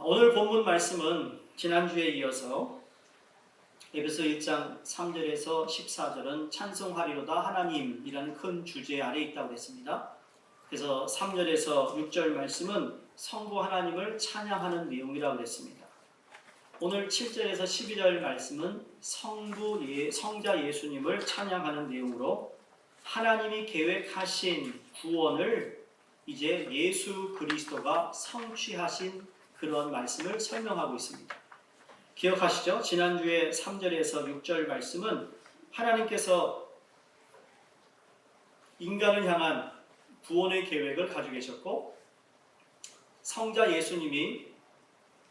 오늘 본문 말씀은 지난주에 이어서 에베소 1장 3절에서 14절은 찬송하리로다 하나님이라는 큰 주제 아래 있다고 했습니다. 그래서 3절에서 6절 말씀은 성부 하나님을 찬양하는 내용이라고 했습니다. 오늘 7절에서 12절 말씀은 성자 예수님을 찬양하는 내용으로 하나님이 계획하신 구원을 이제 예수 그리스도가 성취하신 그런 말씀을 설명하고 있습니다. 기억하시죠? 지난주에 3절에서 6절 말씀은 하나님께서 인간을 향한 구원의 계획을 가지고 계셨고 성자 예수님이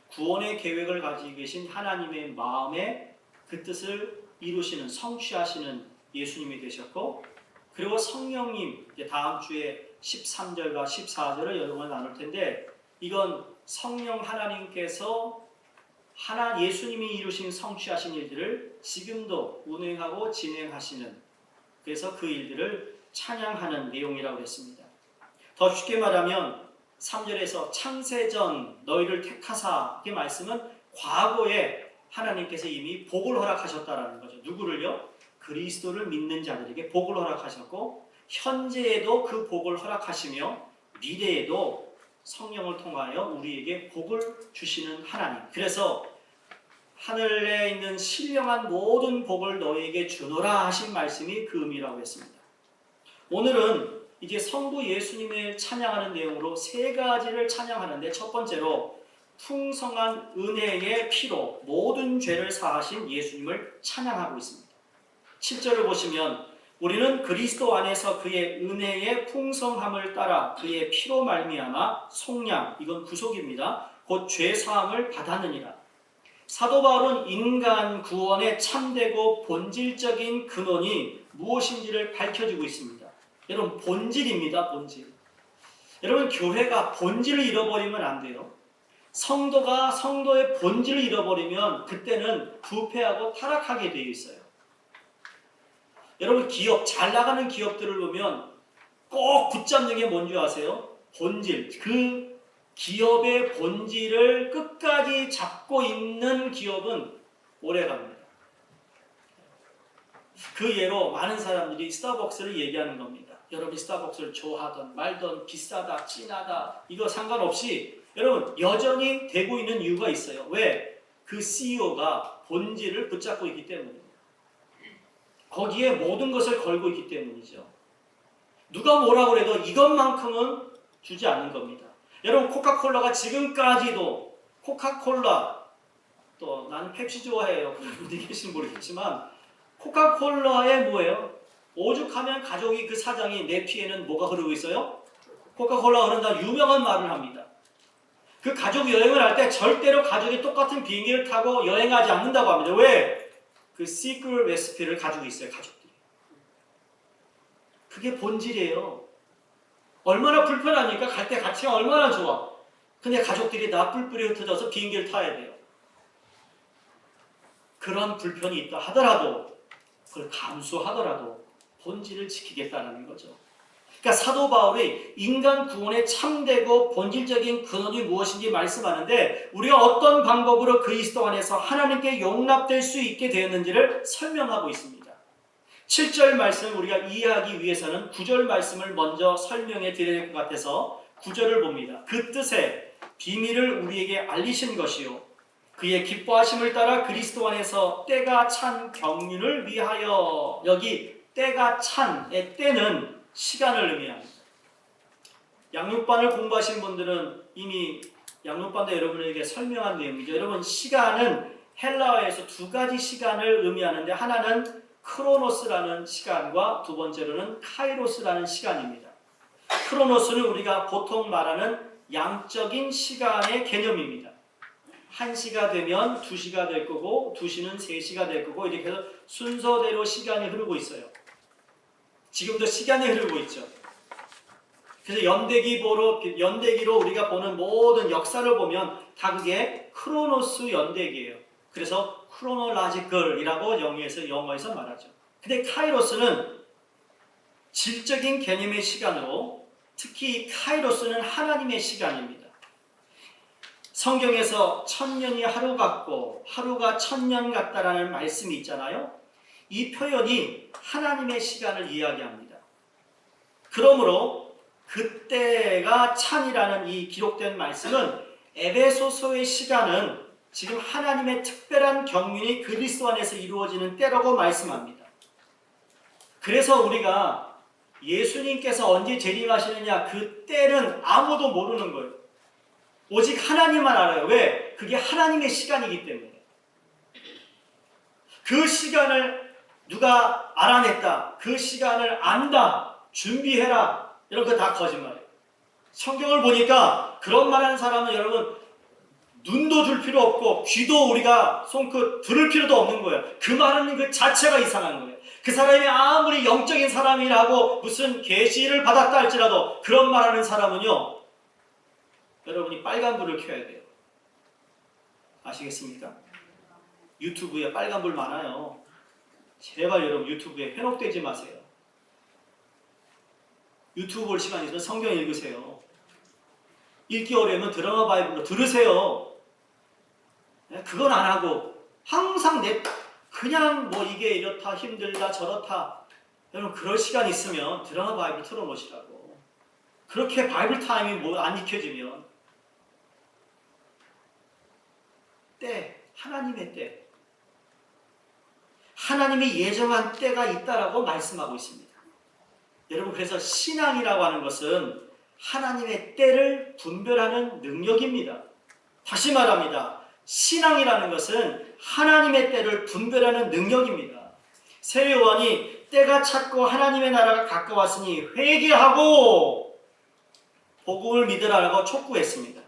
구원의 계획을 가지고 계신 하나님의 마음에 그 뜻을 이루시는 성취하시는 예수님이 되셨고, 그리고 성령님, 다음 주에 13절과 14절을 여러분과 나눌 텐데, 이건 성령 하나님께서 예수님이 이루신 성취하신 일들을 지금도 운행하고 진행하시는, 그래서 그 일들을 찬양하는 내용이라고 했습니다. 더 쉽게 말하면 3절에서 창세전 너희를 택하사, 이 말씀은 과거에 하나님께서 이미 복을 허락하셨다라는 거죠. 누구를요? 그리스도를 믿는 자들에게 복을 허락하셨고, 현재에도 그 복을 허락하시며 미래에도 성령을 통하여 우리에게 복을 주시는 하나님. 그래서 하늘에 있는 신령한 모든 복을 너희에게 주노라 하신 말씀이 그 의미라고 했습니다. 오늘은 이제 성부 예수님을 찬양하는 내용으로 세 가지를 찬양하는데, 첫 번째로 풍성한 은혜의 피로 모든 죄를 사하신 예수님을 찬양하고 있습니다. 7절을 보시면 우리는 그리스도 안에서 그의 은혜의 풍성함을 따라 그의 피로 말미암아 속량, 이건 구속입니다. 곧 죄사함을 받았느니라. 사도 바울은 인간 구원의 참되고 본질적인 근원이 무엇인지를 밝혀주고 있습니다. 여러분, 본질입니다. 본질. 여러분, 교회가 본질을 잃어버리면 안 돼요. 성도가 성도의 본질을 잃어버리면 그때는 부패하고 타락하게 되어 있어요. 여러분, 잘 나가는 기업들을 보면 꼭 붙잡는 게 뭔지 아세요? 본질. 그 기업의 본질을 끝까지 잡고 있는 기업은 오래갑니다. 그 예로 많은 사람들이 스타벅스를 얘기하는 겁니다. 여러분이 스타벅스를 좋아하던 말던 비싸다, 진하다, 이거 상관없이 여러분 여전히 되고 있는 이유가 있어요. 왜? 그 CEO가 본질을 붙잡고 있기 때문입니다. 거기에 모든 것을 걸고 있기 때문이죠. 누가 뭐라고 해도 이것만큼은 주지 않는 겁니다. 여러분, 코카콜라가 지금까지도 코카콜라, 또 나는 펩시 좋아해요. 그분들이 계신 모르겠지만 코카콜라에 뭐예요? 오죽하면 가족이, 그 사장이 내 피에는 뭐가 흐르고 있어요? 코카콜라가 흐른다 유명한 말을 합니다. 그 가족 여행을 할 때 절대로 가족이 똑같은 비행기를 타고 여행하지 않는다고 합니다. 왜? 그 시크릿 레시피를 가지고 있어요, 가족들이. 그게 본질이에요. 얼마나 불편하니까 갈 때 같이 가면 얼마나 좋아. 근데 가족들이 다 뿔뿔이 흩어져서 비행기를 타야 돼요. 그런 불편이 있다 하더라도, 그걸 감수하더라도 본질을 지키겠다는 거죠. 그러니까 사도 바울이 인간 구원의 참되고 본질적인 근원이 무엇인지 말씀하는데, 우리가 어떤 방법으로 그리스도 안에서 하나님께 용납될 수 있게 되었는지를 설명하고 있습니다. 7절 말씀을 우리가 이해하기 위해서는 9절 말씀을 먼저 설명해 드려야 될 것 같아서 9절을 봅니다. 그 뜻의 비밀을 우리에게 알리신 것이요, 그의 기뻐하심을 따라 그리스도 안에서 때가 찬 경륜을 위하여. 여기 때가 찬의 때는 시간을 의미합니다. 양육반을 공부하신 분들은 이미 양육반도 여러분에게 설명한 내용이죠. 여러분, 시간은 헬라어에서 두 가지 시간을 의미하는데, 하나는 크로노스라는 시간과 두 번째로는 카이로스라는 시간입니다. 크로노스는 우리가 보통 말하는 양적인 시간의 개념입니다. 1시가 되면 2시가 될 거고, 2시는 3시가 될 거고, 이렇게 해서 순서대로 시간이 흐르고 있어요. 지금도 시간이 흐르고 있죠. 그래서 연대기로 우리가 보는 모든 역사를 보면 다 그게 크로노스 연대기예요. 그래서 크로놀라지컬이라고 영어에서 말하죠. 근데 카이로스는 질적인 개념의 시간으로, 특히 카이로스는 하나님의 시간입니다. 성경에서 천년이 하루 같고 하루가 천년 같다라는 말씀이 있잖아요. 이 표현이 하나님의 시간을 이야기합니다. 그러므로 그때가 찬이라는 이 기록된 말씀은 에베소서의 시간은 지금 하나님의 특별한 경륜이 그리스도 안에서 이루어지는 때라고 말씀합니다. 그래서 우리가 예수님께서 언제 재림하시느냐 그 때는 아무도 모르는 거예요. 오직 하나님만 알아요. 왜? 그게 하나님의 시간이기 때문에. 그 시간을 누가 알아냈다. 그 시간을 안다. 준비해라. 이런 거 다 거짓말이에요. 성경을 보니까 그런 말하는 사람은 여러분 눈도 줄 필요 없고 귀도 우리가 손끝 들을 필요도 없는 거예요. 그 말하는 그 자체가 이상한 거예요. 그 사람이 아무리 영적인 사람이라고 무슨 계시를 받았다 할지라도 그런 말하는 사람은요. 여러분이 빨간불을 켜야 돼요. 아시겠습니까? 유튜브에 빨간불 많아요. 제발 여러분 유튜브에 현혹되지 마세요. 유튜브 볼 시간 있으면 성경 읽으세요. 읽기 어려우면 드라마 바이블로 들으세요. 그건 안 하고 항상 그냥 뭐 이게 이렇다 힘들다 저렇다. 여러분 그럴 시간 있으면 드라마 바이블 틀어놓으시라고. 그렇게 바이블 타임이 뭐 안 익혀지면 때, 하나님의 때, 하나님이 예정한 때가 있다라고 말씀하고 있습니다. 여러분 그래서 신앙이라고 하는 것은 하나님의 때를 분별하는 능력입니다. 다시 말합니다. 신앙이라는 것은 하나님의 때를 분별하는 능력입니다. 세례요한이 때가 찼고 하나님의 나라가 가까웠으니 회개하고 복음을 믿으라고 촉구했습니다.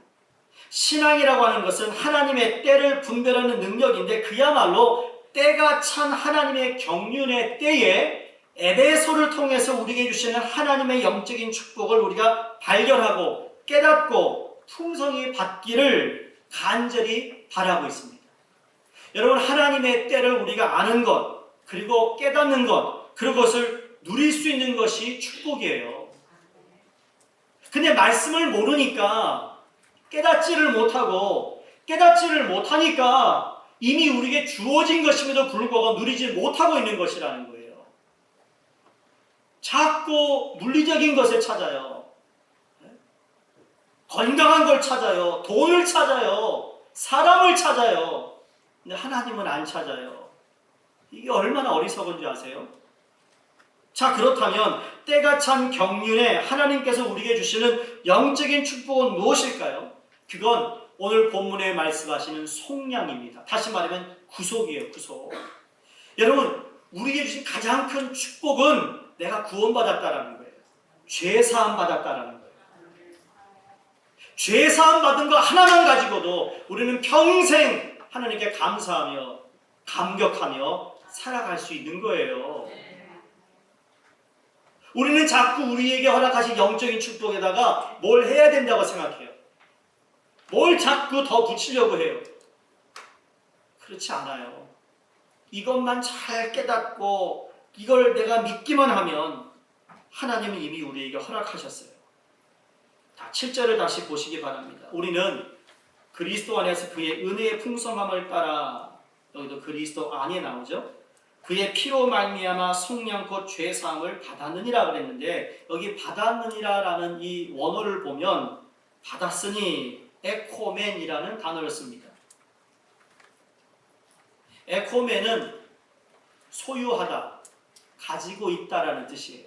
신앙이라고 하는 것은 하나님의 때를 분별하는 능력인데 그야말로 때가 찬 하나님의 경륜의 때에 에베소를 통해서 우리에게 주시는 하나님의 영적인 축복을 우리가 발견하고 깨닫고 풍성히 받기를 간절히 바라고 있습니다. 여러분 하나님의 때를 우리가 아는 것 그리고 깨닫는 것 그것을 누릴 수 있는 것이 축복이에요. 근데 말씀을 모르니까 깨닫지를 못하니까 이미 우리에게 주어진 것임에도 불구하고 누리지 못하고 있는 것이라는 거예요. 자꾸 물리적인 것을 찾아요. 건강한 걸 찾아요. 돈을 찾아요. 사람을 찾아요. 근데 하나님은 안 찾아요. 이게 얼마나 어리석은지 아세요? 자, 그렇다면 때가 찬 경륜에 하나님께서 우리에게 주시는 영적인 축복은 무엇일까요? 그건 오늘 본문에 말씀하시는 속량입니다. 다시 말하면 구속이에요. 구속. 여러분 우리에게 주신 가장 큰 축복은 내가 구원받았다라는 거예요. 죄사함 받았다라는 거예요. 죄사함 받은 거 하나만 가지고도 우리는 평생 하나님께 감사하며 감격하며 살아갈 수 있는 거예요. 우리는 자꾸 우리에게 허락하신 영적인 축복에다가 뭘 해야 된다고 생각해요. 뭘 자꾸 더 붙이려고 해요. 그렇지 않아요. 이것만 잘 깨닫고 이걸 내가 믿기만 하면 하나님은 이미 우리에게 허락하셨어요. 7절을 다시 보시기 바랍니다. 우리는 그리스도 안에서 그의 은혜의 풍성함을 따라 여기도 그리스도 안에 나오죠. 그의 피로 말미암아 속량 곧 죄사함을 받았느니라 그랬는데 여기 받았느니라라는 이 원어를 보면 받았으니 에코멘이라는 단어를 씁니다. 에코멘은 소유하다, 가지고 있다라는 뜻이에요.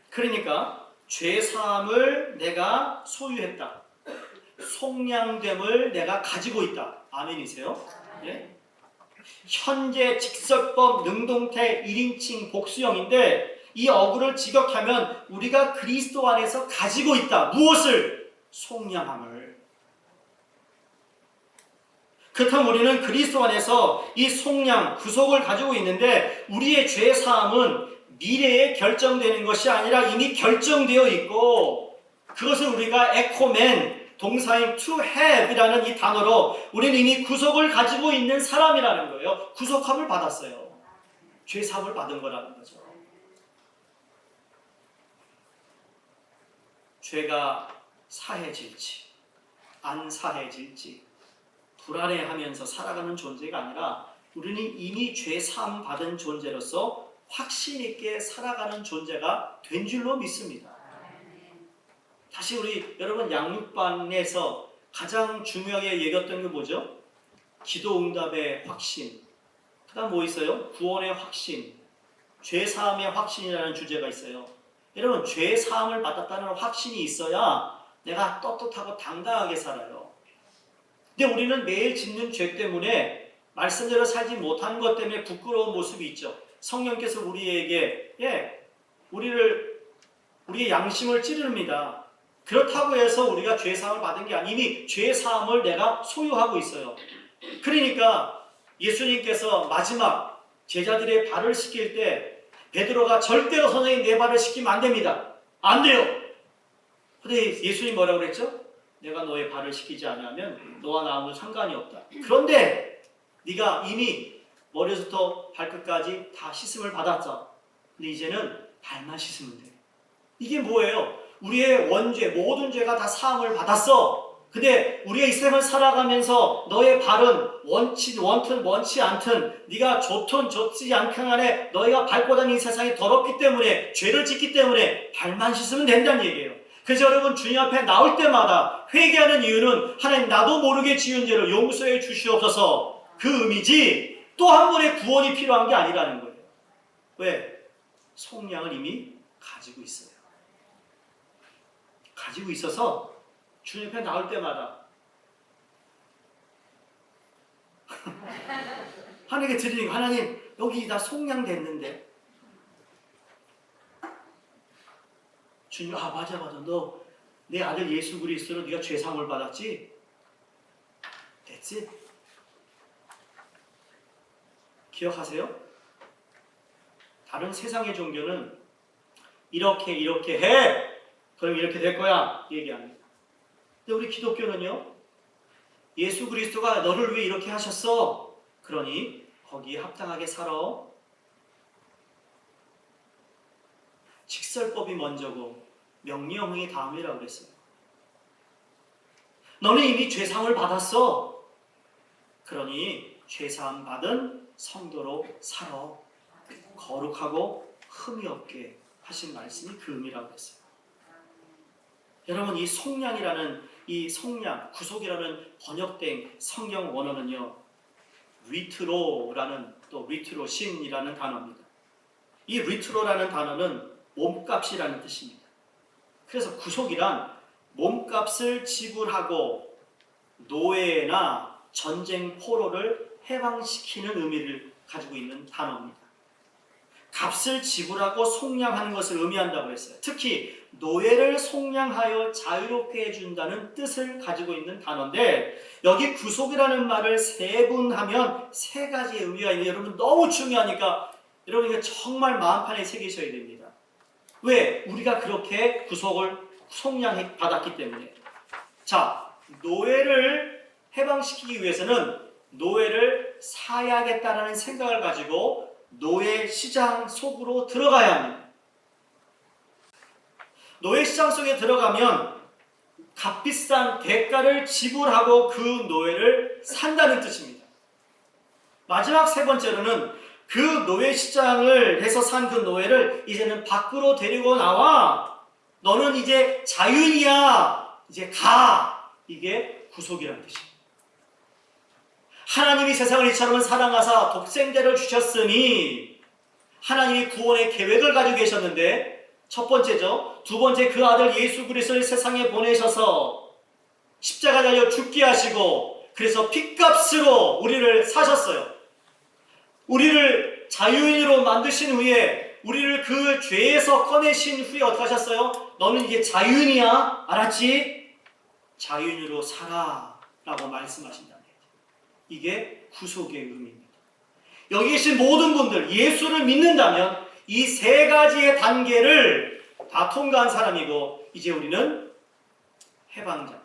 그러니까 죄사함을 내가 소유했다. 속량됨을 내가 가지고 있다. 아멘이세요? 예? 현재 직설법 능동태 1인칭 복수형인데 이 어구를 직역하면 우리가 그리스도 안에서 가지고 있다. 무엇을? 속량함을. 그렇다면 우리는 그리스도 안에서 이 속량, 구속을 가지고 있는데 우리의 죄사함은 미래에 결정되는 것이 아니라 이미 결정되어 있고 그것을 우리가 에코멘, 동사인 to have 이라는 이 단어로 우리는 이미 구속을 가지고 있는 사람이라는 거예요. 구속함을 받았어요. 죄사함을 받은 거라는 거죠. 죄가 사해질지 안사해질지 불안해하면서 살아가는 존재가 아니라 우리는 이미 죄 사함 받은 존재로서 확신 있게 살아가는 존재가 된 줄로 믿습니다. 다시 우리 여러분 양육반에서 가장 중요하게 얘기했던 게 뭐죠? 기도 응답의 확신. 그다음 뭐 있어요? 구원의 확신, 죄 사함의 확신이라는 주제가 있어요. 여러분 죄 사함을 받았다는 확신이 있어야 내가 떳떳하고 당당하게 살아요. 근데 우리는 매일 짓는 죄 때문에 말씀대로 살지 못하는 것 때문에 부끄러운 모습이 있죠. 성령께서 우리에게 우리의 양심을 찌릅니다. 그렇다고 해서 우리가 죄 사함을 받은 게 아니라 이미 죄 사함을 내가 소유하고 있어요. 그러니까 예수님께서 마지막 제자들의 발을 씻길 때 베드로가 절대로 선생님 내 발을 씻기면 안 됩니다. 안 돼요. 근데 예수님 뭐라고 그랬죠? 내가 너의 발을 씻기지 않으면 너와 나 아무 상관이 없다. 그런데 네가 이미 머리부터 발끝까지 다 씻음을 받았어. 근데 이제는 발만 씻으면 돼. 이게 뭐예요? 우리의 원죄, 모든 죄가 다 사함을 받았어. 근데 우리의 이 생을 살아가면서 너의 발은 원치 않든 네가 좋든 좋지 않든 간에 너희가 밟고 다니는 세상이 더럽기 때문에 죄를 짓기 때문에 발만 씻으면 된다는 얘기예요. 그래서 여러분 주님 앞에 나올 때마다 회개하는 이유는 하나님 나도 모르게 지은 죄를 용서해 주시옵소서 그 의미지 또 한 번의 구원이 필요한 게 아니라는 거예요. 왜? 속량을 이미 가지고 있어요. 가지고 있어서 주님 앞에 나올 때마다 하나님께 드리는 거 하나님 여기 나 속량됐는데 주님 맞아 너 내 아들 예수 그리스도로 네가 죄사함을 받았지? 됐지? 기억하세요? 다른 세상의 종교는 이렇게 해 그럼 이렇게 될 거야 얘기합니다. 근데 우리 기독교는요 예수 그리스도가 너를 왜 이렇게 하셨어? 그러니 거기에 합당하게 살아. 직설법이 먼저고 명령이 다음이라고 그랬어요. 너는 이미 죄사함을 받았어. 그러니 죄사함 받은 성도로 살아. 거룩하고 흠이 없게 하신 말씀이 그 의미라고 했어요. 여러분 이 속량이라는 이 속량, 구속이라는 번역된 성경 원어는요 리트로라는 또 리트로신이라는 단어입니다. 이 리트로라는 단어는 몸값이라는 뜻입니다. 그래서 구속이란 몸값을 지불하고 노예나 전쟁 포로를 해방시키는 의미를 가지고 있는 단어입니다. 값을 지불하고 속량하는 것을 의미한다고 했어요. 특히 노예를 속량하여 자유롭게 해준다는 뜻을 가지고 있는 단어인데 여기 구속이라는 말을 세분하면 세 가지의 의미가 있는데 여러분 너무 중요하니까 여러분 이거 정말 마음판에 새기셔야 됩니다. 왜? 우리가 그렇게 구속을 속량 받았기 때문에. 자, 노예를 해방시키기 위해서는 노예를 사야겠다라는 생각을 가지고 노예 시장 속으로 들어가야 합니다. 노예 시장 속에 들어가면 값비싼 대가를 지불하고 그 노예를 산다는 뜻입니다. 마지막 세 번째로는 그 노예 시장을 해서 산 그 노예를 이제는 밖으로 데리고 나와. 너는 이제 자유인이야. 이제 가. 이게 구속이라는 뜻입니다. 하나님이 세상을 이처럼 사랑하사 독생자를 주셨으니 하나님이 구원의 계획을 가지고 계셨는데 첫 번째죠. 두 번째 그 아들 예수 그리스도를 세상에 보내셔서 십자가 달려 죽게 하시고 그래서 핏값으로 우리를 사셨어요. 우리를 자유인으로 만드신 후에 우리를 그 죄에서 꺼내신 후에 어떻게 하셨어요? 너는 이제 자유인이야. 알았지? 자유인으로 살아 라고 말씀하신다는 거죠. 이게 구속의 의미입니다. 여기 계신 모든 분들 예수를 믿는다면 이 세 가지의 단계를 다 통과한 사람이고 이제 우리는 해방자,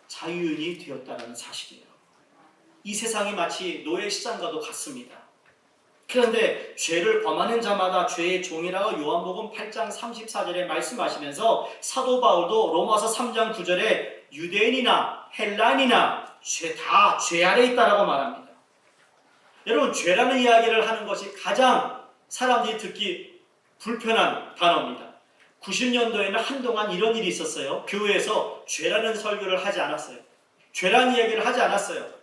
자유인이 되었다는 사실이에요. 이 세상이 마치 노예 시장과도 같습니다. 그런데 죄를 범하는 자마다 죄의 종이라고 요한복음 8장 34절에 말씀하시면서 사도 바울도 로마서 3장 9절에 유대인이나 헬라인이나 다 죄 아래 있다라고 말합니다. 여러분, 죄라는 이야기를 하는 것이 가장 사람들이 듣기 불편한 단어입니다. 90년도에는 한동안 이런 일이 있었어요. 교회에서 죄라는 설교를 하지 않았어요. 죄라는 이야기를 하지 않았어요.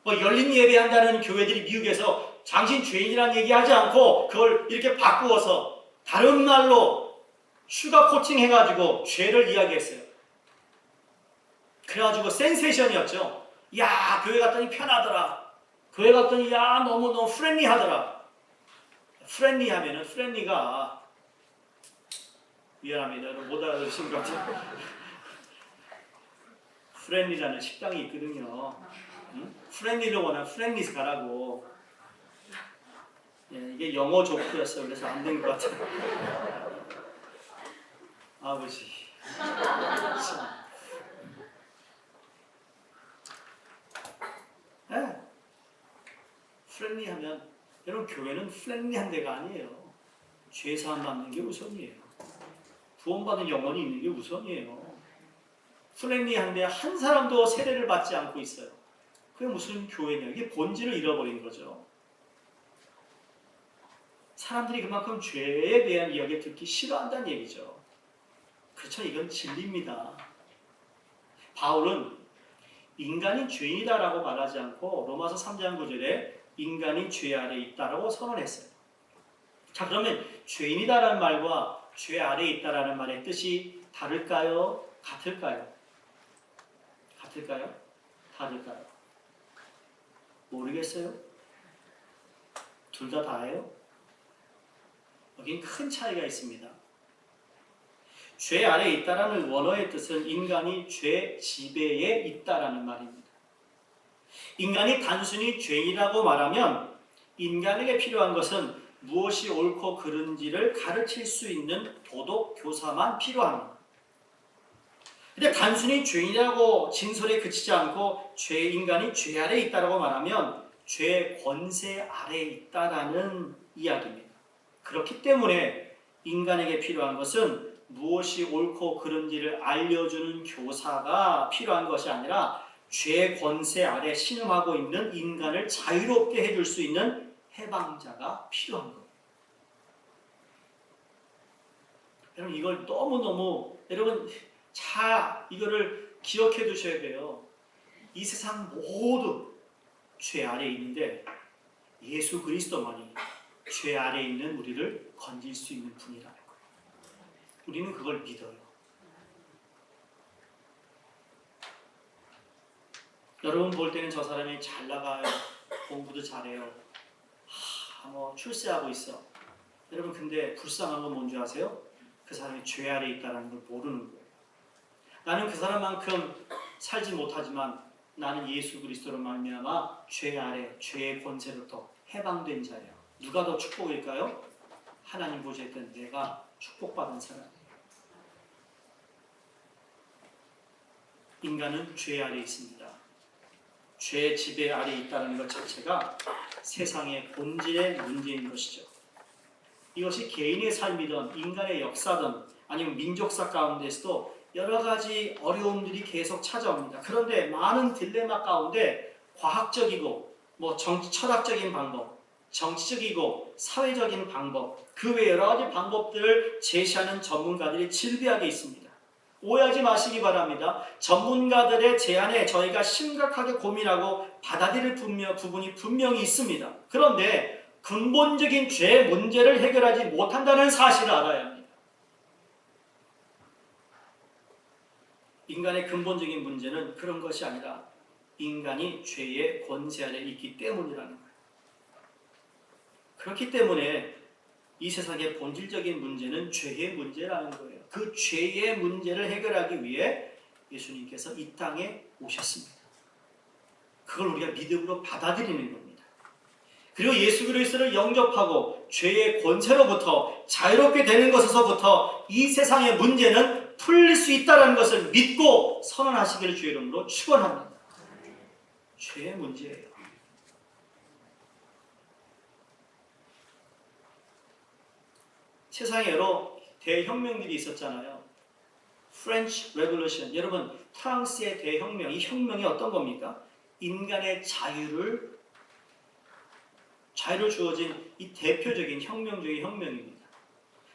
열린 예배한다는 교회들이 미국에서 당신 죄인이라는 얘기하지 않고 그걸 이렇게 바꾸어서 다른 말로 슈가 코팅 해가지고 죄를 이야기했어요. 그래가지고 센세이션이었죠. 야, 교회 갔더니 편하더라. 교회 갔더니 야, 너무 프렌리하더라. 프렌리하면은 프렌리가 미안합니다. 여러분 못 알아들으신 것 같아요. 프렌리라는 식당이 있거든요. 프렌리를 원하면 프렌리스 가라고. 예, 이게 영어 조크였어요. 그래서 안 된 것 같아요. 아버지. 네. 프렌리하면 여러분, 교회는 프렌리한 데가 아니에요. 죄 사함 받는 게 우선이에요. 구원받은 영혼이 있는 게 우선이에요. 프렌리한데 한 사람도 세례를 받지 않고 있어요. 그게 무슨 교회냐? 이게 본질을 잃어버린 거죠. 사람들이 그만큼 죄에 대한 이야기 듣기 싫어한다는 얘기죠. 그렇죠. 이건 진리입니다. 바울은 인간이 죄인이다라고 말하지 않고 로마서 3장 9절에 인간이 죄 아래 있다라고 선언했어요. 자, 그러면 죄인이다라는 말과 죄 아래 있다라는 말의 뜻이 다를까요? 같을까요? 같을까요? 다를까요? 모르겠어요? 둘 다 다예요? 여긴 큰 차이가 있습니다. 죄 아래에 있다라는 원어의 뜻은 인간이 죄 지배에 있다라는 말입니다. 인간이 단순히 죄인이라고 말하면 인간에게 필요한 것은 무엇이 옳고 그른지를 가르칠 수 있는 도덕 교사만 필요합니다. 근데 단순히 죄인이라고 진술에 그치지 않고 인간이 죄 아래에 있다라고 말하면 죄의 권세 아래에 있다라는 이야기입니다. 그렇기 때문에 인간에게 필요한 것은 무엇이 옳고 그른지를 알려주는 교사가 필요한 것이 아니라 죄의 권세 아래 신음하고 있는 인간을 자유롭게 해줄 수 있는 해방자가 필요한 거예요. 여러분, 이걸 너무너무 여러분 이거를 기억해 두셔야 돼요. 이 세상 모두 죄 아래에 있는데 예수 그리스도만이 죄 아래에 있는 우리를 건질 수 있는 분이라는 거예요. 우리는 그걸 믿어요. 여러분 볼 때는 저 사람이 잘 나가요. 공부도 잘해요. 출세하고 있어. 여러분, 근데 불쌍한 건 뭔지 아세요? 그 사람이 죄 아래에 있다는 걸 모르는 거예요. 나는 그 사람만큼 살지 못하지만 나는 예수 그리스도로 말미암아 죄 아래, 죄의 권세로부터 해방된 자예요. 누가 더 축복일까요? 하나님 보실 때 내가 축복받은 사람이에요. 인간은 죄 아래 있습니다. 죄의 지배 아래 있다는 것 자체가 세상의 본질의 문제인 것이죠. 이것이 개인의 삶이든 인간의 역사든 아니면 민족사 가운데서도 여러 가지 어려움들이 계속 찾아옵니다. 그런데 많은 딜레마 가운데 과학적이고 철학적인 방법, 정치적이고 사회적인 방법, 그 외 여러 가지 방법들을 제시하는 전문가들이 질비하게 있습니다. 오해하지 마시기 바랍니다. 전문가들의 제안에 저희가 심각하게 고민하고 받아들일 부분이 분명히 있습니다. 그런데 근본적인 죄 문제를 해결하지 못한다는 사실을 알아야 합니다. 인간의 근본적인 문제는 그런 것이 아니라 인간이 죄의 권세 아래 있기 때문이라는 거예요. 그렇기 때문에 이 세상의 본질적인 문제는 죄의 문제라는 거예요. 그 죄의 문제를 해결하기 위해 예수님께서 이 땅에 오셨습니다. 그걸 우리가 믿음으로 받아들이는 겁니다. 그리고 예수 그리스도를 영접하고 죄의 권세로부터 자유롭게 되는 것에서부터 이 세상의 문제는 풀릴 수 있다는 것을 믿고 선언하시기를 주의 이름으로 축원합니다. 죄의 문제예요. 세상에 여러 대혁명들이 있었잖아요. French Revolution. 여러분, 프랑스의 대혁명, 이 혁명이 어떤 겁니까? 인간의 자유를 주어진 이 대표적인 혁명적인 혁명입니다.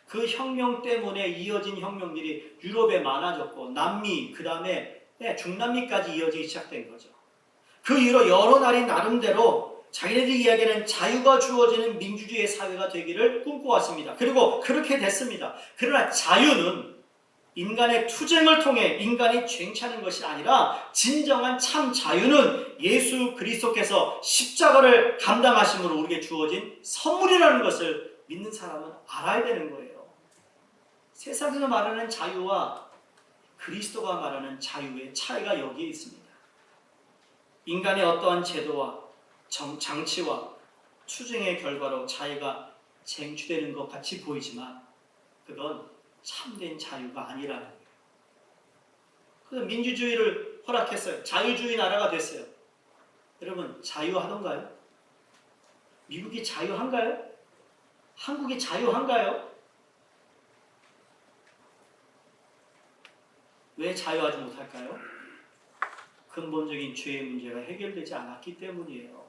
그 혁명 때문에 이어진 혁명들이 유럽에 많아졌고 남미, 그 다음에 중남미까지 이어지기 시작된 거죠. 그 이후로 여러 나라이 나름대로 자기네들이 이야기하는 자유가 주어지는 민주주의 사회가 되기를 꿈꿔왔습니다. 그리고 그렇게 됐습니다. 그러나 자유는 인간의 투쟁을 통해 인간이 쟁취하는 것이 아니라 진정한 참 자유는 예수 그리스도께서 십자가를 감당하심으로 우리에게 주어진 선물이라는 것을 믿는 사람은 알아야 되는 거예요. 세상에서 말하는 자유와 그리스도가 말하는 자유의 차이가 여기에 있습니다. 인간의 어떠한 제도와 장치와 투쟁의 결과로 자유가 쟁취되는 것 같이 보이지만 그건 참된 자유가 아니라는 거예요. 그래서 민주주의를 허락했어요. 자유주의 나라가 됐어요. 여러분, 자유하던가요? 미국이 자유한가요? 한국이 자유한가요? 왜 자유하지 못할까요? 근본적인 죄의 문제가 해결되지 않았기 때문이에요.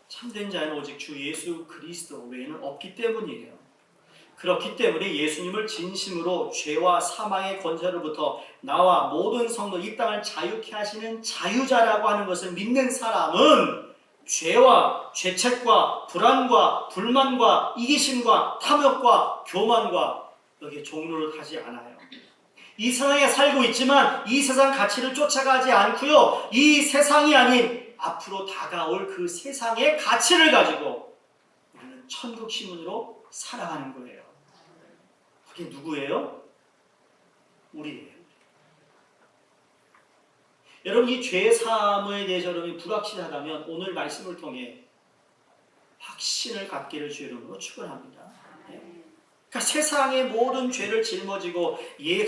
참된 자유는 오직 주 예수 그리스도 외에는 없기 때문이에요. 그렇기 때문에 예수님을 진심으로 죄와 사망의 권세로부터 나와 모든 성도 이 땅을 자유케 하시는 자유자라고 하는 것을 믿는 사람은 죄와 죄책과 불안과 불만과 이기심과 탐욕과 교만과 여기에 종로를 타지 않아요. 이 세상에 살고 있지만 이 세상 가치를 쫓아가지 않고요. 이 세상이 아닌 앞으로 다가올 그 세상의 가치를 가지고 우리는 천국 시민으로 살아가는 거예요. 그게 누구예요? 우리예요. 여러분, 이 죄의 사함에 대해서 여러분이 불확실하다면 오늘 말씀을 통해 확신을 갖기를 주의 이름으로 축원합니다. 그러니까 세상의 모든 죄를 짊어지고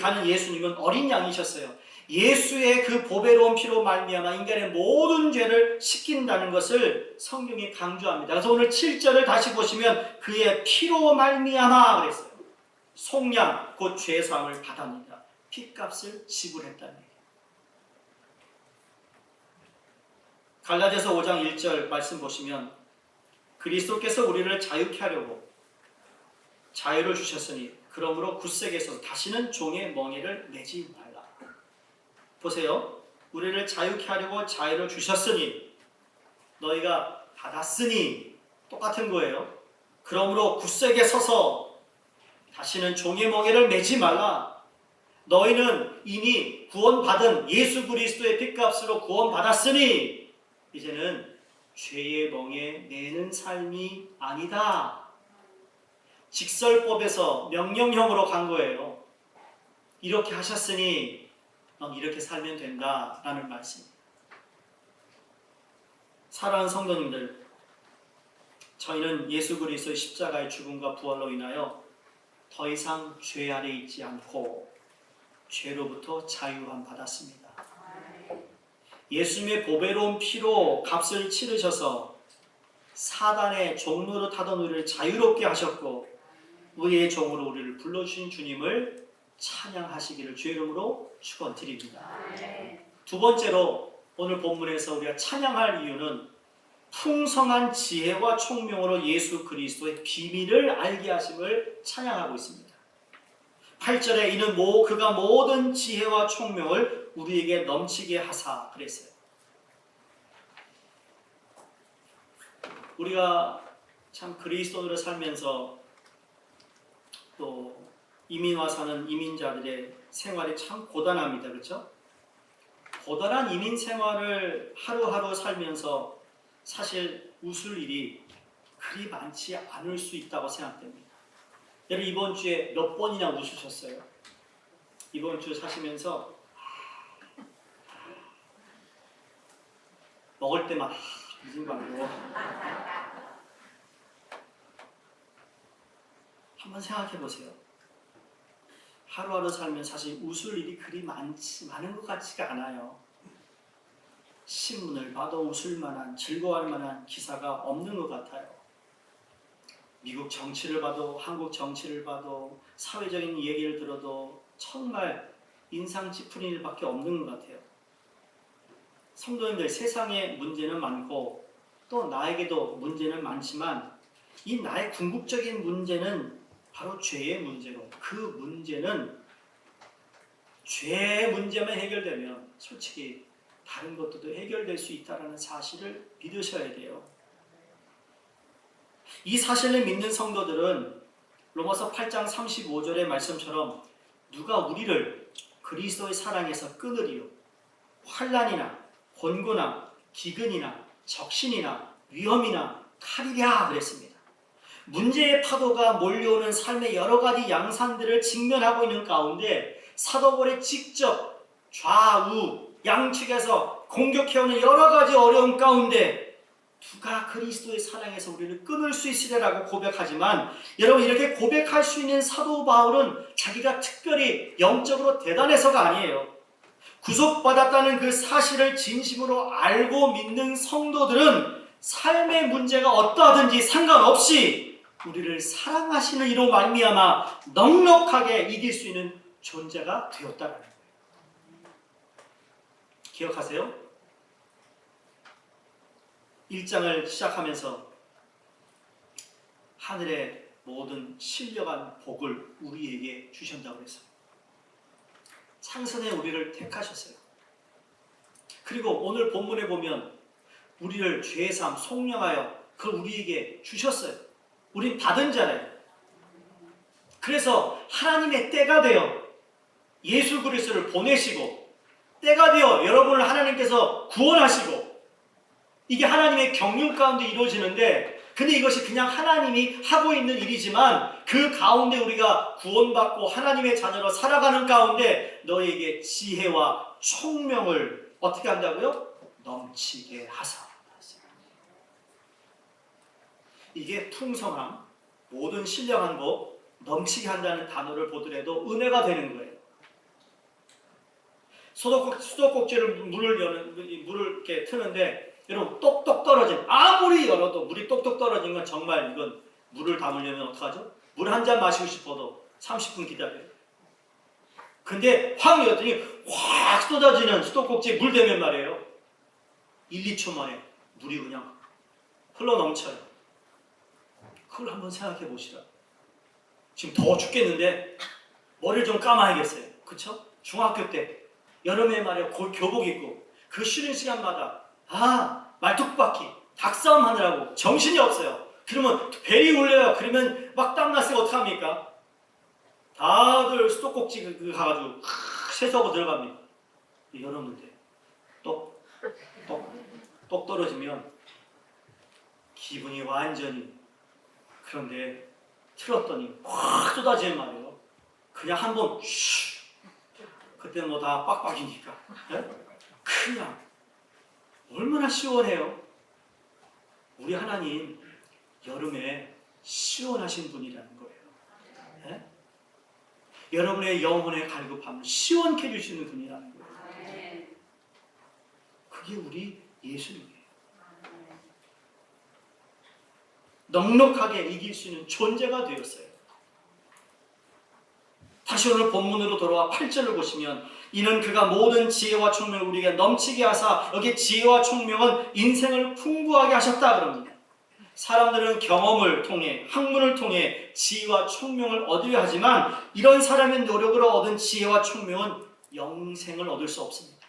가는 예수님은 어린 양이셨어요. 예수의 그 보배로운 피로 말미암아 인간의 모든 죄를 씻긴다는 것을 성경이 강조합니다. 그래서 오늘 7절을 다시 보시면 그의 피로 말미암아 그랬어요. 속량 곧 죄사함을 받았느니라. 핏값을 지불했다는 얘기예요. 갈라디아서 5장 1절 말씀 보시면 그리스도께서 우리를 자유케 하려고 자유를 주셨으니 그러므로 굳세게 서서 다시는 종의 멍에를 매지 말라. 보세요. 우리를 자유케 하려고 자유를 주셨으니 너희가 받았으니 똑같은 거예요. 그러므로 굳세게 서서 다시는 종의 멍에를 매지 말라. 너희는 이미 구원받은 예수 그리스도의 핏값으로 구원받았으니 이제는 죄의 멍에 매는 삶이 아니다. 직설법에서 명령형으로 간 거예요. 이렇게 하셨으니 넌 이렇게 살면 된다라는 말씀입니다. 사랑하는 성도님들, 저희는 예수 그리스도의 십자가의 죽음과 부활로 인하여 더 이상 죄 아래 있지 않고 죄로부터 자유함 받았습니다. 예수님의 보배로운 피로 값을 치르셔서 사단의 종로로 타던 우리를 자유롭게 하셨고 의의 종으로 우리를 불러주신 주님을 찬양하시기를 주의 이름으로 축원드립니다. 두 번째로 오늘 본문에서 우리가 찬양할 이유는 풍성한 지혜와 총명으로 예수 그리스도의 비밀을 알게 하심을 찬양하고 있습니다. 8절에 이는 그가 모든 지혜와 총명을 우리에게 넘치게 하사 그랬어요. 우리가 참 그리스도인으로 살면서 또 이민 와 사는 이민자들의 생활이 참 고단합니다. 그렇죠? 고단한 이민 생활을 하루하루 살면서 사실 웃을 일이 그리 많지 않을 수 있다고 생각됩니다. 여러분 이번 주에 몇 번이나 웃으셨어요? 이번 주 사시면서 먹을 때만 무슨 방으로 한번 생각해 보세요. 하루하루 살면 사실 웃을 일이 그리 많은 것 같지가 않아요. 신문을 봐도 웃을 만한 즐거워할 만한 기사가 없는 것 같아요. 미국 정치를 봐도 한국 정치를 봐도 사회적인 얘기를 들어도 정말 인상 찌푸린 일밖에 없는 것 같아요. 성도님들, 세상에 문제는 많고 또 나에게도 문제는 많지만 이 나의 궁극적인 문제는 바로 죄의 문제로, 그 문제는 죄의 문제만 해결되면 솔직히 다른 것들도 해결될 수 있다는 사실을 믿으셔야 돼요. 이 사실을 믿는 성도들은 로마서 8장 35절의 말씀처럼 누가 우리를 그리스도의 사랑에서 끊으리요? 환난이나 곤고나 기근이나 적신이나 위험이나 칼이랴 그랬습니다. 문제의 파도가 몰려오는 삶의 여러 가지 양상들을 직면하고 있는 가운데 사도 바울이 직접 좌우 양측에서 공격해오는 여러 가지 어려움 가운데 누가 그리스도의 사랑에서 우리를 끊을 수 있으리라고 고백하지만, 여러분, 이렇게 고백할 수 있는 사도 바울은 자기가 특별히 영적으로 대단해서가 아니에요. 구속받았다는 그 사실을 진심으로 알고 믿는 성도들은 삶의 문제가 어떠하든지 상관없이 우리를 사랑하시는 이로 말미암아 넉넉하게 이길 수 있는 존재가 되었다는 거예요. 기억하세요? 1장을 시작하면서 하늘의 모든 신령한 복을 우리에게 주신다고 했어요. 창선에 우리를 택하셨어요. 그리고 오늘 본문에 보면 우리를 죄사함 속량하여 그걸 우리에게 주셨어요. 우린 받은 자예요. 그래서 하나님의 때가 되어 예수 그리스도를 보내시고 때가 되어 여러분을 하나님께서 구원하시고, 이게 하나님의 경륜 가운데 이루어지는데, 근데 이것이 그냥 하나님이 하고 있는 일이지만 그 가운데 우리가 구원받고 하나님의 자녀로 살아가는 가운데 너에게 지혜와 총명을 어떻게 한다고요? 넘치게 하사. 이게 풍성함, 모든 신령한 것, 넘치게 한다는 단어를 보더라도 은혜가 되는 거예요. 수도꼭지를 물을 이렇게 트는데, 여러분, 똑똑 떨어진, 아무리 열어도 물이 똑똑 떨어진 건 정말 이건 물을 담으려면 어떡하죠? 물 한 잔 마시고 싶어도 30분 기다려요. 근데 확 열었더니 확 쏟아지는 수도꼭지에 물 대면 말이에요, 1, 2초 만에 물이 그냥 흘러 넘쳐요. 그걸 한번 생각해 보시라. 지금 더워 죽겠는데 머리를 좀 감아야겠어요. 그쵸? 중학교 때 여름에 말이에요, 교복 입고 그 쉬는 시간마다 말뚝박기, 닭싸움 하느라고 정신이 없어요. 그러면 벨이 울려요. 그러면 막 땀났으면 어떡합니까? 다들 수도꼭지 가가지고 세수하고 들어갑니다. 여러분들 똑 떨어지면 기분이 완전히, 그런데 틀었더니 확 쏟아지는 말이에요. 그냥 한번 그때 뭐 다 빡빡이니까 그냥 얼마나 시원해요. 우리 하나님 여름에 시원하신 분이라는 거예요. 네? 여러분의 영혼의 갈급함을 시원케 해주시는 분이라는 거예요. 그게 우리 예수님이에요. 넉넉하게 이길 수 있는 존재가 되었어요. 다시 오늘 본문으로 돌아와 8절을 보시면, 이는 그가 모든 지혜와 총명을 우리에게 넘치게 하사, 여기 지혜와 총명은 인생을 풍부하게 하셨다 그럽니다. 사람들은 경험을 통해, 학문을 통해 지혜와 총명을 얻으려 하지만 이런 사람의 노력으로 얻은 지혜와 총명은 영생을 얻을 수 없습니다.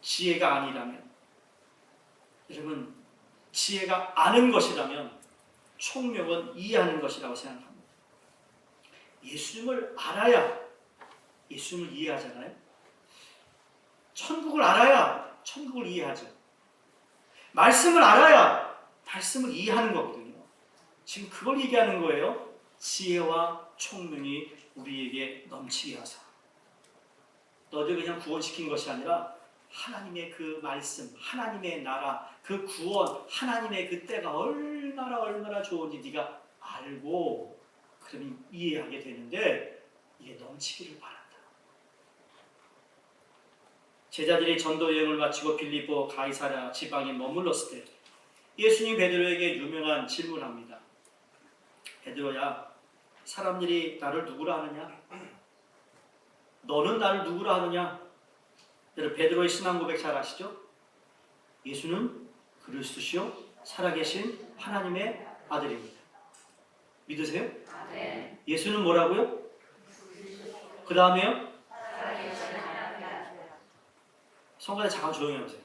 지혜가 아니라면, 여러분, 지혜가 아는 것이라면 총명은 이해하는 것이라고 생각합니다. 예수님을 알아야 예수님을 이해하잖아요. 천국을 알아야 천국을 이해하죠. 말씀을 알아야 말씀을 이해하는 거거든요. 지금 그걸 얘기하는 거예요. 지혜와 총명이 우리에게 넘치게 하사. 너를 그냥 구원시킨 것이 아니라 하나님의 그 말씀, 하나님의 나라, 그 구원, 하나님의 그 때가 얼마나 좋은지 네가 알고 그러면 이해하게 되는데, 이게 넘치기를 바란다. 제자들이 전도 여행을 마치고 빌립보 가이사랴 지방에 머물렀을 때 예수님 베드로에게 유명한 질문합니다. 베드로야, 사람들이 나를 누구라 하느냐? 너는 나를 누구라 하느냐? 여러분 베드로의 신앙 고백 잘 아시죠? 예수는 그리스도시요 살아계신 하나님의 아들입니다. 믿으세요? 예수는 뭐라고요? 그 다음에요? 성가대 잠깐 조용히 하세요.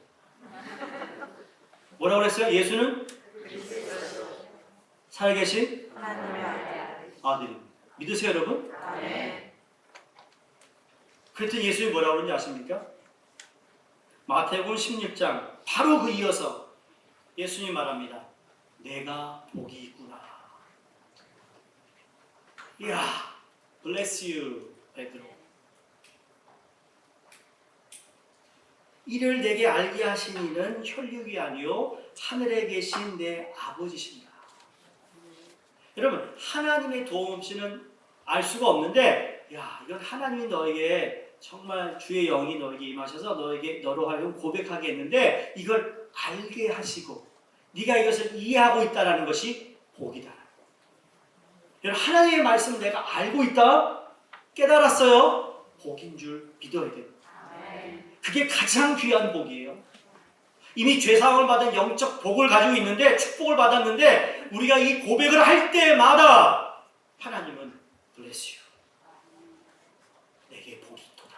뭐라고 그랬어요? 예수는 살아계신 아들입니다. 믿으세요 여러분? 그랬더니 예수님이 뭐라고 그러는지 아십니까? 마태복음 16장 바로 그 이어서 예수님이 말합니다. 내가 복이 있구나. 이야, bless you, 베드로. 이를 내게 알게 하신 이는 혈육이 아니요 하늘에 계신 내 아버지십니다. 여러분 하나님의 도움 없이는 알 수가 없는데, 야, 이건 하나님이 너에게 정말 주의 영이 너에게 임하셔서 너로 하여금 고백하게 했는데 이걸 알게 하시고 네가 이것을 이해하고 있다는 것이 복이다. 여러분 하나님의 말씀을 내가 알고 있다, 깨달았어요, 복인 줄 믿어야 돼요. 그게 가장 귀한 복이에요. 이미 죄사함을 받은 영적 복을 가지고 있는데, 축복을 받았는데 우리가 이 고백을 할 때마다 하나님은 bless you, 내게 복이 있도다.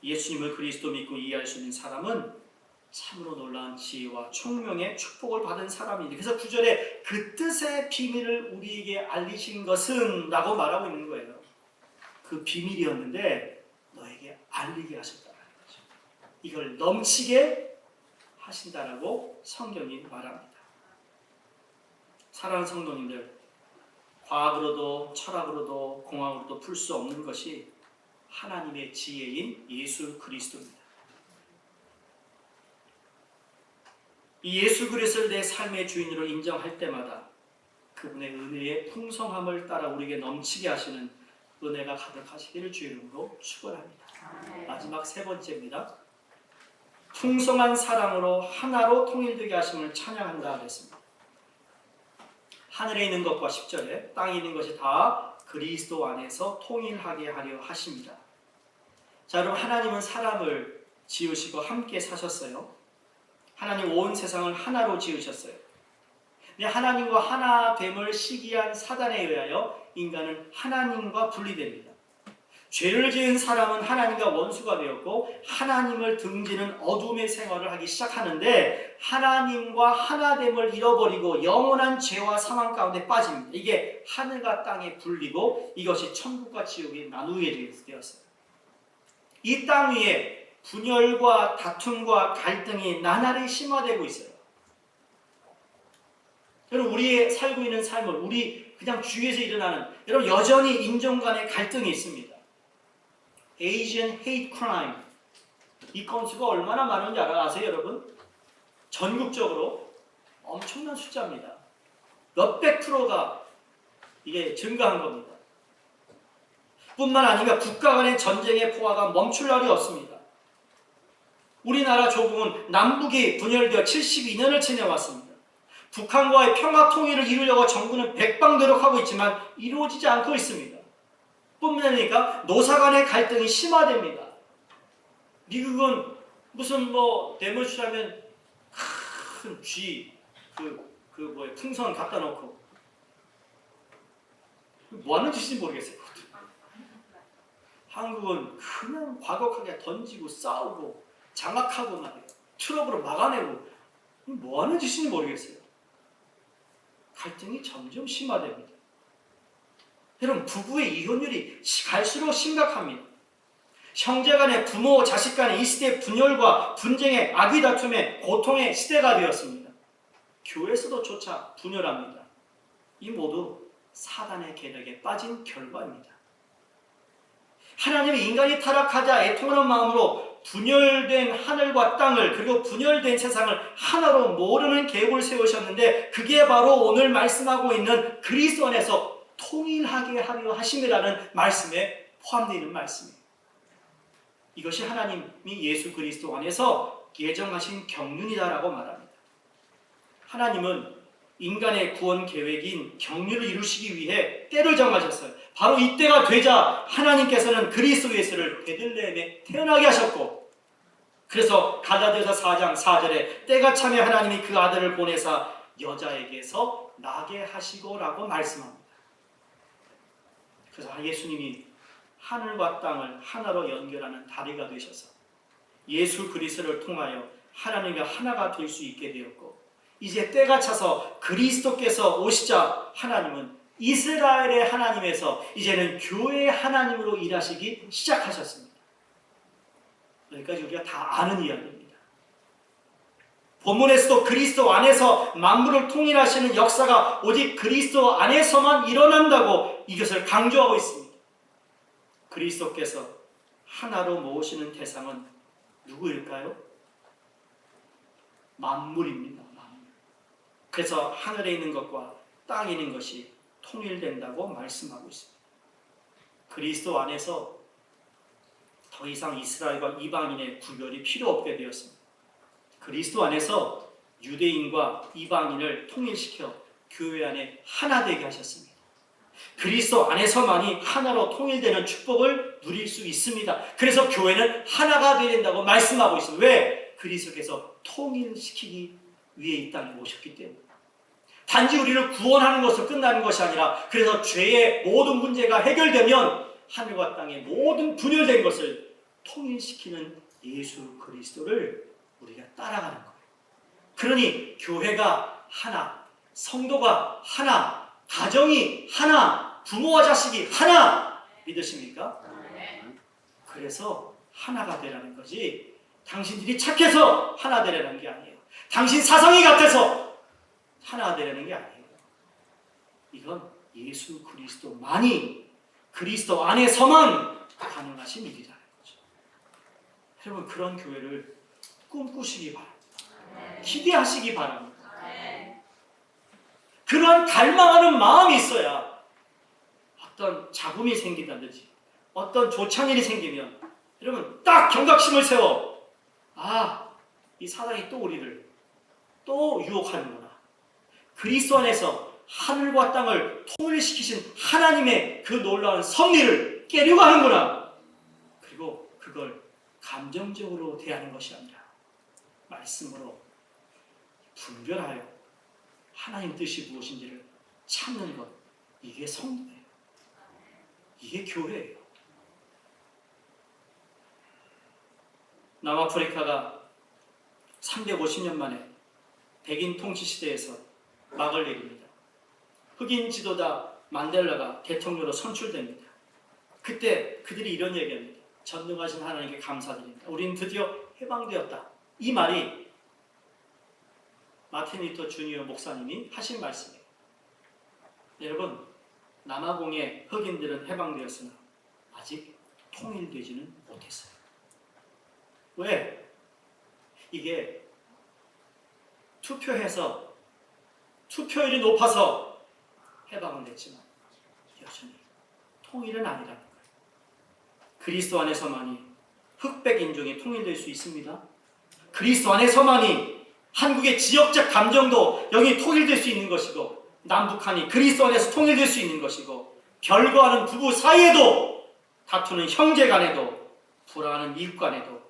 예수님을 그리스도 믿고 이해할 수 있는 사람은 참으로 놀라운 지혜와 총명의 축복을 받은 사람입니다. 그래서 9절에 그 뜻의 비밀을 우리에게 알리신 것은 라고 말하고 있는 거예요. 그 비밀이었는데 너에게 알리게 하셨다는 거죠. 이걸 넘치게 하신다라고 성경이 말합니다. 사랑하는 성도님들, 과학으로도 철학으로도 공학으로도 풀 수 없는 것이 하나님의 지혜인 예수 그리스도입니다. 이 예수 그리스도를 내 삶의 주인으로 인정할 때마다 그분의 은혜의 풍성함을 따라 우리에게 넘치게 하시는 은혜가 가득하시기를 주의 이름으로 축원합니다. 마지막 세 번째입니다. 풍성한 사랑으로 하나로 통일되게 하심을 찬양한다 그랬습니다. 하늘에 있는 것과 10절에 땅에 있는 것이 다 그리스도 안에서 통일하게 하려 하십니다. 자, 여러분 하나님은 사람을 지으시고 함께 사셨어요. 하나님 온 세상을 하나로 지으셨어요. 근데 하나님과 하나됨을 시기한 사단에 의하여 인간은 하나님과 분리됩니다. 죄를 지은 사람은 하나님과 원수가 되었고 하나님을 등지는 어둠의 생활을 하기 시작하는데 하나님과 하나됨을 잃어버리고 영원한 죄와 사망 가운데 빠집니다. 이게 하늘과 땅의 분리고 이것이 천국과 지옥이 나누게 되었어요. 이 땅 위에 분열과 다툼과 갈등이 나날이 심화되고 있어요. 여러분 우리 살고 있는 삶을 우리 그냥 주위에서 일어나는, 여러분 여전히 인종 간의 갈등이 있습니다. Asian hate crime, 이 건수가 얼마나 많은지 아세요 여러분? 전국적으로 엄청난 숫자입니다. 몇백 프로가 이게 증가한 겁니다. 뿐만 아니라 국가 간의 전쟁의 포화가 멈출 날이 없습니다. 우리나라 조국은 남북이 분열되어 72년을 지내왔습니다. 북한과의 평화 통일을 이루려고 정부는 백방노력하고 있지만 이루어지지 않고 있습니다. 뿐만 아니라 노사 간의 갈등이 심화됩니다. 미국은 무슨 데모스트레이션 큰 쥐, 풍선 갖다 놓고 뭐 하는 짓인지 모르겠어요. 한국은 그냥 과격하게 던지고 싸우고 장악하고 말이에요. 트럭으로 막아내고 뭐 하는 짓인지 모르겠어요. 갈등이 점점 심화됩니다. 여러분 부부의 이혼율이 갈수록 심각합니다. 형제 간의, 부모 자식 간의 이 시대의 분열과 분쟁의 악의 다툼의 고통의 시대가 되었습니다. 교회에서도 조차 분열합니다. 이 모두 사단의 계략에 빠진 결과입니다. 하나님이 인간이 타락하자 애통하는 마음으로 분열된 하늘과 땅을, 그리고 분열된 세상을 하나로 모르는 계획을 세우셨는데 그게 바로 오늘 말씀하고 있는 그리스도 안에서 통일하게 하려 하심이라는 말씀에 포함되어 있는 말씀이에요. 이것이 하나님이 예수 그리스도 안에서 예정하신 경륜이다라고 말합니다. 하나님은 인간의 구원 계획인 경륜을 이루시기 위해 때를 정하셨어요. 바로 이때가 되자 하나님께서는 그리스도 예수를 베들레헴에 태어나게 하셨고, 그래서 갈라디아서 4장 4절에 때가 차면 하나님이 그 아들을 보내사 여자에게서 나게 하시고라고 말씀합니다. 그래서 예수님이 하늘과 땅을 하나로 연결하는 다리가 되셔서 예수 그리스도를 통하여 하나님과 하나가 될 수 있게 되었고, 이제 때가 차서 그리스도께서 오시자 하나님은 이스라엘의 하나님에서 이제는 교회의 하나님으로 일하시기 시작하셨습니다. 여기까지 우리가 다 아는 이야기입니다. 본문에서도 그리스도 안에서 만물을 통일하시는 역사가 오직 그리스도 안에서만 일어난다고 이것을 강조하고 있습니다. 그리스도께서 하나로 모으시는 대상은 누구일까요? 만물입니다. 만물. 그래서 하늘에 있는 것과 땅에 있는 것이 통일된다고 말씀하고 있습니다. 그리스도 안에서 더 이상 이스라엘과 이방인의 구별이 필요 없게 되었습니다. 그리스도 안에서 유대인과 이방인을 통일시켜 교회 안에 하나 되게 하셨습니다. 그리스도 안에서만이 하나로 통일되는 축복을 누릴 수 있습니다. 그래서 교회는 하나가 되어야 된다고 말씀하고 있습니다. 왜? 그리스도께서 통일시키기 위해 이 땅에 오셨기 때문에. 단지 우리를 구원하는 것으로 끝나는 것이 아니라, 그래서 죄의 모든 문제가 해결되면 하늘과 땅의 모든 분열된 것을 통일시키는 예수 그리스도를 우리가 따라가는 거예요. 그러니 교회가 하나, 성도가 하나, 가정이 하나, 부모와 자식이 하나, 믿으십니까? 그래서 하나가 되라는 거지, 당신들이 착해서 하나 되라는 게 아니에요. 당신 사상이 같아서 하나 되라는 게 아니에요. 이건 예수 그리스도만이, 그리스도 안에서만 가능하신 일이라는 거죠. 여러분, 그런 교회를 꿈꾸시기 바랍니다. 기대하시기 바랍니다. 그런 갈망하는 마음이 있어야 어떤 잡음이 생긴다든지 어떤 조창 일이 생기면 여러분 딱 경각심을 세워, 이 사단이 또 우리를 또 유혹하는구나. 그리스도 안에서 하늘과 땅을 통일시키신 하나님의 그 놀라운 섭리를 깨려고 하는구나. 그리고 그걸 감정적으로 대하는 것이 아니라 말씀으로 분별하여 하나님 뜻이 무엇인지를 찾는 것, 이게 성도예요. 이게 교회예요. 남아프리카가 350년 만에 백인 통치 시대에서 막을 내립니다. 흑인 지도자 만델라가 대통령으로 선출됩니다. 그때 그들이 이런 얘기합니다. 전능하신 하나님께 감사드립니다. 우리는 드디어 해방되었다. 이 말이 마틴 루터 주니어 목사님이 하신 말씀이에요. 여러분, 남아공의 흑인들은 해방되었으나 아직 통일되지는 못했어요. 왜? 이게 투표해서 투표율이 높아서 해방은 됐지만 여전히 통일은 아니라는 거예요. 그리스도 안에서만이 흑백 인종이 통일될 수 있습니다. 그리스도 안에서만이 한국의 지역적 감정도 여기 통일될 수 있는 것이고, 남북한이 그리스도 안에서 통일될 수 있는 것이고, 결과하는 부부 사이에도, 다투는 형제 간에도, 불화하는 이웃 간에도,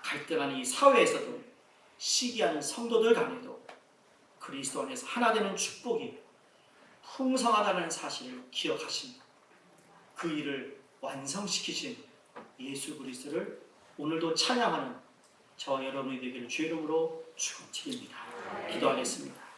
갈등하는 이 사회에서도, 시기하는 성도들 간에도 그리스도 안에서 하나 되는 축복이 풍성하다는 사실을 기억하십니다. 그 일을 완성시키신 예수 그리스도를 오늘도 찬양하는 저와 여러분이 되기를 주의 이름으로 축원드립니다. 기도하겠습니다.